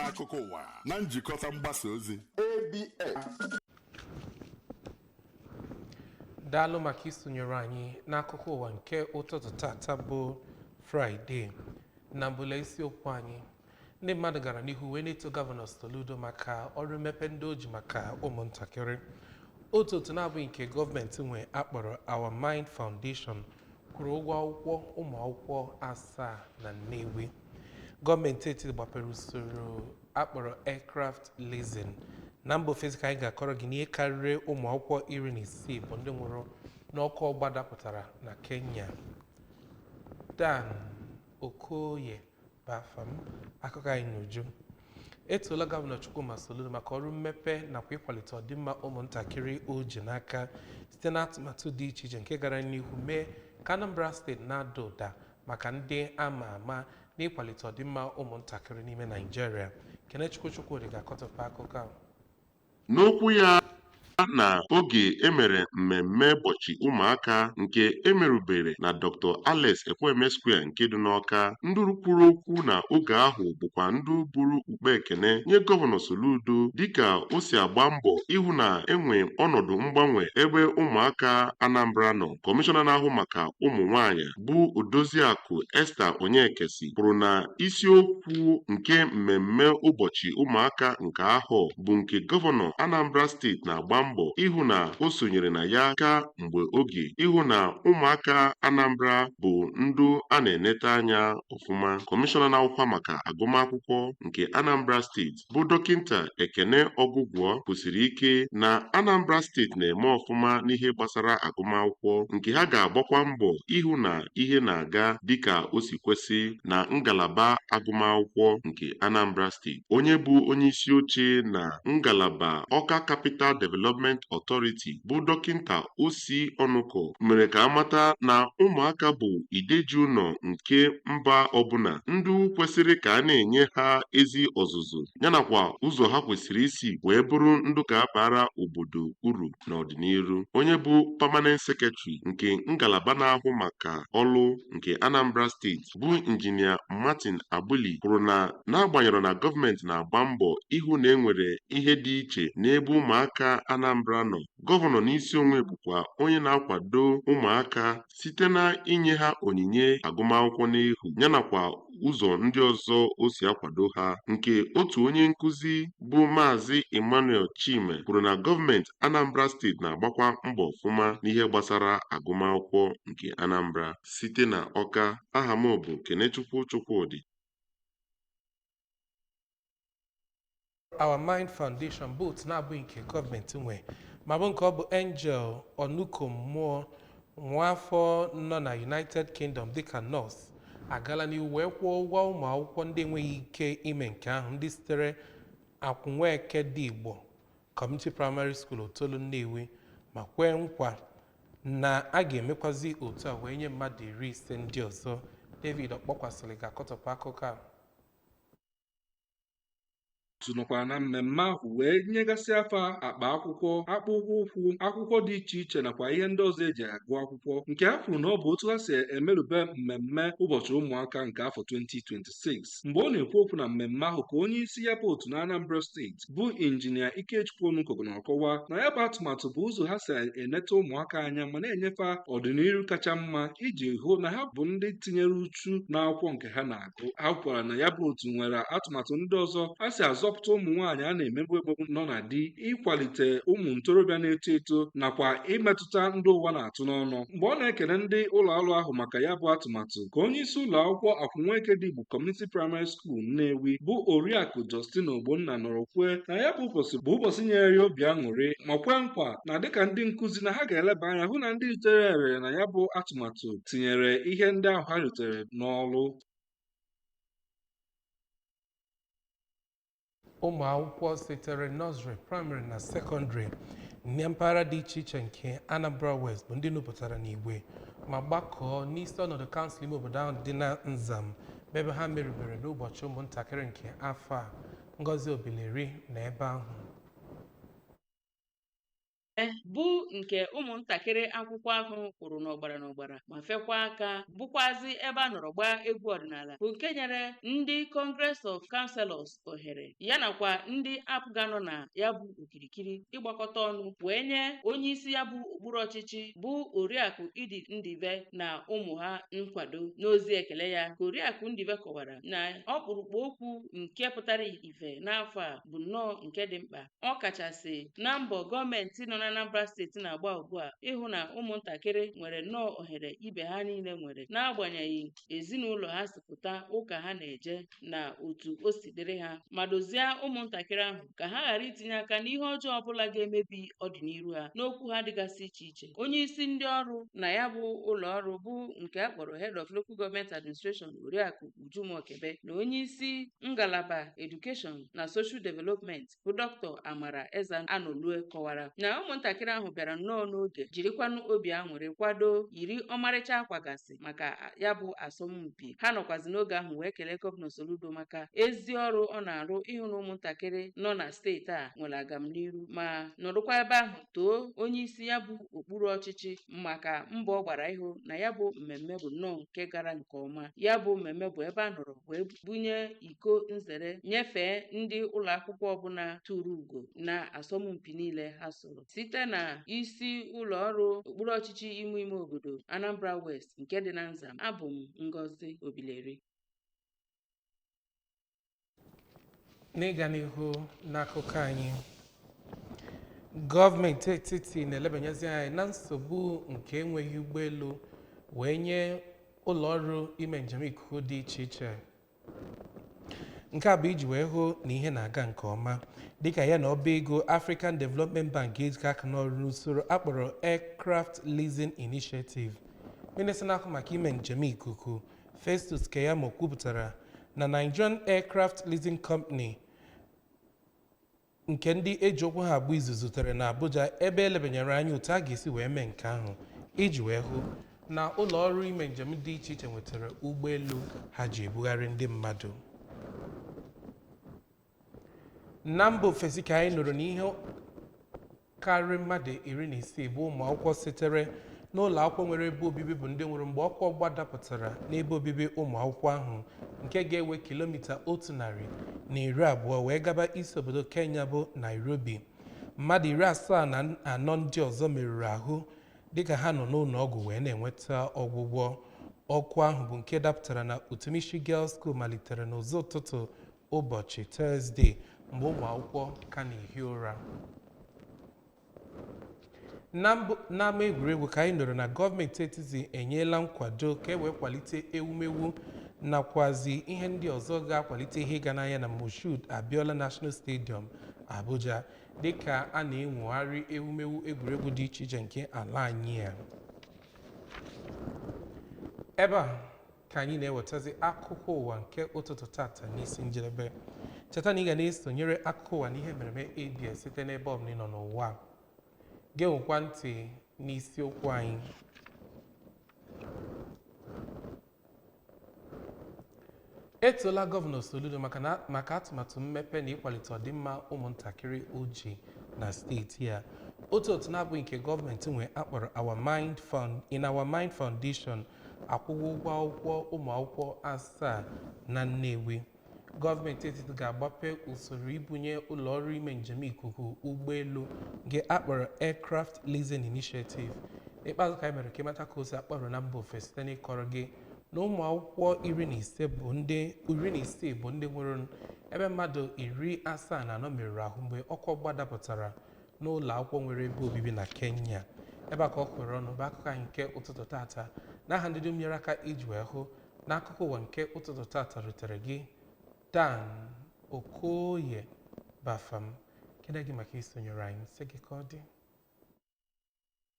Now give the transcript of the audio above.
Akuko Uwa na njikọta mgbasa ozi ABS. Daalụ maka isonyere anyị n'akụkọ ụwa nke ụtụtụ tata bụ Fraịde. Na mbụla isiokwu anyị, ndị mmadụ gara n'ihu wee na-eto Gọvanọ Soludo maka ọrụ mmepe ndị o ji maka ụmụntakịrị. Otu na-abụghị nke gọọmenti nwe akpọrọ Our Mind Foundation kwụrụ ụgwọ akwụkwọ ụmụ akwụkwọ 7 na Nnewi. Gọọmenti etiti gbapere usoro akpọrọ aircraft leasing. Na mba ofesi ka anyị ga-akọrọ gị n'ihe karịrị ụmụ akwụkwọ 16 bụ ndị nwụrụ n'ọkụ ọgba dapụtara na Kenya. Dan Okoye bụ afa m, akụkọ anyị n'uju. Etoola Gọvanọ Chukwuma Soludo maka ọrụ mmepe nakwa ịkwalite ọdịmma ụmụntakịrị o ji n'aka site n'atụmatụ dị iche iche nke gara n'ihu mee ka Anambra steeti na-ada ụda maka ndị ama ama n'ịkwalite ọdịmma ụmụntakịrị n'ime Naịjirịa. Kenechukwu Chukwudi ga-akọtọpụ akụkọ ahụ. N'okwu ya na oge emere mmemme ụbọchị ụmụaka nke emerubere na Dr. Alex Ekwueme Square nke dị n'Awka, ndị kwuru okwu na oge ahụ bụkwa ndị buru ukpe ekene nye Gọvanọ Soludo dịka o si agba mbọ ịhụ na enwe ọnọdụ mgbanwe ebe ụmụaka Anambra nọ. Kọmishọna na-ahụ maka ụmụ nwaanyị bụ Odoziakụ Esther Onyekesi kwuru na isiokwu nke mmemme ụbọchị ụmụaka nke ahụ bụ nke Gọvanọ Anambra steeti na-agba mbọ ịhụ na o sonyere na ya ka mgbe oge ịhụ na ụmụaka Anambra bụ ndụ a na-enete anya ọfụma. Kọmishọna na-ahụkwa maka agụmakwụkwọ nke Anambra steeti bụ Dọkịnta Ekene Ọgụgwọ kwusiri ike na Anambra steeti na-eme ọfụma n'ihe gbasara agụmakwụkwọ, nke ha ga-agbakwa mbọ ịhụ na ihe na-aga dịka o si kwesị na ngalaba agụmakwụkwọ nke Anambra steeti. Onye bụ onye isi oche na ngalaba Awka Capital Development Authority bụ Dọkịnta Osi Ọnụkọ mere ka amata na ụmụaka bụ ideji ụlọ nke mba ọbụla, ndụ kwesịrị ka a na-enye ha ezi ọzụzụ yanakwa ụzọ ha kwesịrị isi wee bụrụ ndụ ga-abara obodo uru n'ọdịnihu. Onye bụ Permanent Secretary nke ngalaba na-ahụ maka ọrụ nke Anambra steeti bụ Injinia Martin Agbili kwuru na n'agbanyeghị na gọọmenti na-agba mbọ ịhụ na enwere ihe dị iche n'ebe ụmụaka Anambra nọ, gọvanọ n'isi onwe bụkwa onye na-akwado ụmụaka site na inye ha onyinye agụmakwụkwọ n'ihu yanakwa ụzọ ndị ọzọ o si akwado ha. Nke otu onye nkụzi bụ Maazị Emmanuel Chime kwuru na gọọmenti Anambra steeti na-agbakwa mbọ ọfụma n'ihe gbasara agụmakwụkwọ nke Anambra. Site na Awka, aha m bụ Kenechukwu Chukwudi. Our Mind Foundation bụ otu na-abụghị nke gọọmenti nwe ma bụ nke ọ bụ Angel Onukommụọ nwaafọ nọ na United Kingdom dịka nọọsụ agala n'ihu wee kwụọ ụgwọ ụmụ akwụkwọ ndị enweghị ike ime nke ahụ ndị sitere Akwụnweke dị Igbo Community Primary School Otolu Nnewi ma kwee nkwa na a ga-emekwazi otu a wee nye mmadụ 50 ndị ọzọ. David Okpọkwasịrị ga-akọtọpụ akụkọ a. nọkwara na mmemme ahụ wee nyegasị afa akpa akwụkwọ, akpụkpọ ụkwụ, akwụkwọ dị iche iche nakwa ihe ndị ọzọ eji agụ akwụkwọ, nke a kwuru na ọ bụ otu ha si emerube mmemme ụbọchị ụmụaka nke afọ 2026. Mgbe ọ na-ekwu okwu na mmemme ahụ ka onye isi ya bụ otu na Anambra steeti bụ Injinia Ikechukwu Onukogo na-akọwa na ya bụ atụmatụ bụ ụzọ ha si eneta ụmụaka anya ma na-enyefe ọdịnihu kacha mma iji hụ na ha bụ ndị tinyere uchu n'akwụkwọ nke ha na-agụ. Ha kwukwara na ya bụ otu nwere atụmatụ ndị ọzọ ha si azọpụta ụmụ nwaanyị a na-emegbu emegbu nọ na di, ịkwalite ụmụ ntorobịa na-eto eto nakwa imetụta ndị ụwa na-atụ n'ọnụ. Mgbe ọ na-ekele ndị ụlọ ọrụ ahụ maka ya bụ atụmatụ, ka onye isi ụlọ akwụkwọ Akwụnweke dị Igbo Community Primary School Nnewi bụ Oriakụ Justin Ogbonna nọrọ kwue na ya bụ ụbọchị nyere ya obi aṅụrị ma kwee nkwa na dịka ndị nkụzi na ha ga-eleba anya hụ na ndị ritere ere na ya bụ atụmatụ tinyere ihe ndị ahụ ha ritere n'ọrụ. Ụmụ akwụkwọ sitere nọzrị, praịmarị na sekọndịrị na mpaghara dị iche iche nke Anambra West bụ ndị nupụtara n'igwe ma gbakọọ n'isi ọnọdụ kansụl ime obodo ahụ dị na Nzam bụ ebe ha merubere n'ụbọchị ụmụntakịrị nke afọ a. Ngozi Obileri na ebe ahụ. bụ nke ụmụntakịrị akwụkwọ ahụ kwụrụ n'ọgbara ma fekwa aka bụkwazi ebe a nọrọ gbaa egwu ọdịnala bụ nke nyere ndị Congress of Councilors ohere ya nakwa ndị apụganụ na ya bụ okirikiri ịgbakọta ọnụ wee nye onye isi ya bụ okpuru ọchịchị bụ Oriakụ Idi Ndive na ụmụ ha nkwado. N'ozi ekele ya ka Oriakụ Ndive kọwara na ọkpụrụkpụ okwu nke pụtara ife n'afọ a bụ nnọọ nke dị mkpa, ọ kachasị na mbọ gọọmenti nọ na Anambra steeti na-agba ugbu a ịhụ na ụmụntakịrị nwere nnọọ ohere ibe ha niile nwere n'agbanyeghị ezinụlọ ha si pụta, ụka ha na-eje na otu o si dịrị ha, ma dozie ụmụntakịrị ahụ ka ha ghara itinye aka n'ihe ọjọọ ọbụla ga-emebi ọdịnihu ha n'okwu ha dịgasị iche iche. Onye isi ndị ọrụ na ya bụ ụlọ ọrụ bụ nke a kpọrọ Head of Local Government Administration Oriakụ Ujumokebe na onye isi ngalaba Education na Social Development bụ Dr. Amara Eze-Anolue kọwara na ụmụntakịrị ahụ bịara nnọọ n'oge jirikwanụ obi aṅụrị kwado yiri ọmarịcha akwagasị maka ya bụ asọmpi. Ha nọkwazi n'oge ahụ wee kelee Gọvanọ Soludo maka ezi ọrụ ọ na-arụ ịhụ na ụmụntakịrị nọ na steeti a nwere agamniru ma nọrụkwa ebe ahụ too onye isi ya bụ okpuru ọchịchị maka mbọ ọ gbara ịhụ na ya bụ mmemme bụ nnọọ nke gara nke ọma. Ya bụ mmemme bụ ebe a nọrọ wee bunye iko nzere nyefee ndị ụlọ akwụkwọ ọbụla tụrụ ugo na asọmpi niile ha soro site na isi ụlọ ọrụ okpuru ọchịchị ime obodo Anambra West nke dị na Nzam. Abụ m Ngozi Obileri. N'ịga n'ihu n'akụkọ anyị, gọọmenti etiti na-elebanyezi anyị na nsogbu nke enweghị ụgbọelu wee nye ụlọ ọrụ ime njem ikuku dị iche iche. Nke a bụ iji wee hụ na ihe na-aga nke ọma dịka ya na ọba ego African Development Bank ga-ejikọ aka n'ọrụ n'usoro akpọrọ Aircraft Leasing Initiative. Minista na-ahụ maka ime njem ikuku Festus Keyamo kwupụtara na Nigerian Aircraft Leasing Company nke ndị eji okwu ha abụ izu zutere na Abuja ebe elebanyere anya otu a ga-esi wee mee nke ahụ iji wee hụ na ụlọ ọrụ ime njem dị iche iche nwetara ụgbọelu ha ji ebugharị ndị mmadụ. Na mba ofesi ka anyị nụrụ n'ihe karịrị mmadụ 16 bụ ụmụ akwụkwọ sitere n'ụlọ akwụkwọ nwere ebe obibi bụ ndị nwere mgbe ọkụ ọgba dapụtara n'ebe obibi ụmụ akwụkwọ ahụ nke ga-ewe kilomita 120 wee gaba isi obodo Kenya bụ Nairobi. Mmadụ 74 ndị ọzọ merụrụ ahụ dịka ha nọ n'ụlọ ọgwụ wee na-enweta ọgwụgwọ. Ọkụ ahụ bụ nke dapụtara na Utumishi Girls School malitere n'ụzọ ụtụtụ ụbọchị Tọzdee mgbe ụmụ akwụkwọ ka na-ehi ụra. N'ama egwuregwu ka anyị nụrụ na gọọmenti etiti enyela nkwado ka e wee kwalite ewumewu nakwazi ihe ndị ọzọ ga-akwalite ihe ịga n'anya na Moshood Abiola National Stadium Abuja dịka a na-enwogharị ewumewu egwuregwu dị iche iche nke ala anyị a. Ebe a ka anyị na-ewetazi akụkọ ụwa nke ụtụtụ tata n'isi njedebe. Cheta na ị ga na-esonyere akụkọ ụwa n'ihe mmereme ABS site n'ebe ọ bụla ị nọ n'ụwa. Geenwekwa ntị n'isiokwu anyị. Etoola Gọvanọ Soludo maka atụmatụ mmepe na ịkwalite ọdịmma ụmụntakịrị ojii na steeti ya. Otu na-abụghị nke gọọmenti nwe akpọrọ Our Mind Foundation akwụghị ụgwọ akwụkwọ ụmụ akwụkwọ 7 na Nnewi. Gọọmenti etiti ga-agbape usoro ibunye ụlọ ọrụ ime njem ikuku ụgbọelu nke akpọrọ Aircraft Leasing Initiative. Ikpeazụ ka anyị mere ka ịmata ka o si akpọrọ na mba ofesi site n'ịkọrọ gị na ụmụ akwụkwọ 16 bụ ndị nwụrụ ebe mmadụ 74 merụrụ ahụ mgbe ọkụ ọgba dapụtara n'ụlọ akwụkwọ nwere ebe obibi na Kenya. Ebe a ka ọ kwere ọnụ bụ akụkọ anyị nke ụtụtụ tata n'aha ndị dum nyere aka iji wee hụ na akụkọ ụwa nke ụtụtụ tata rutere gị. Dan Okoye Bafam, kene gị maka isonyere anyị, sị gị ka ọ dị.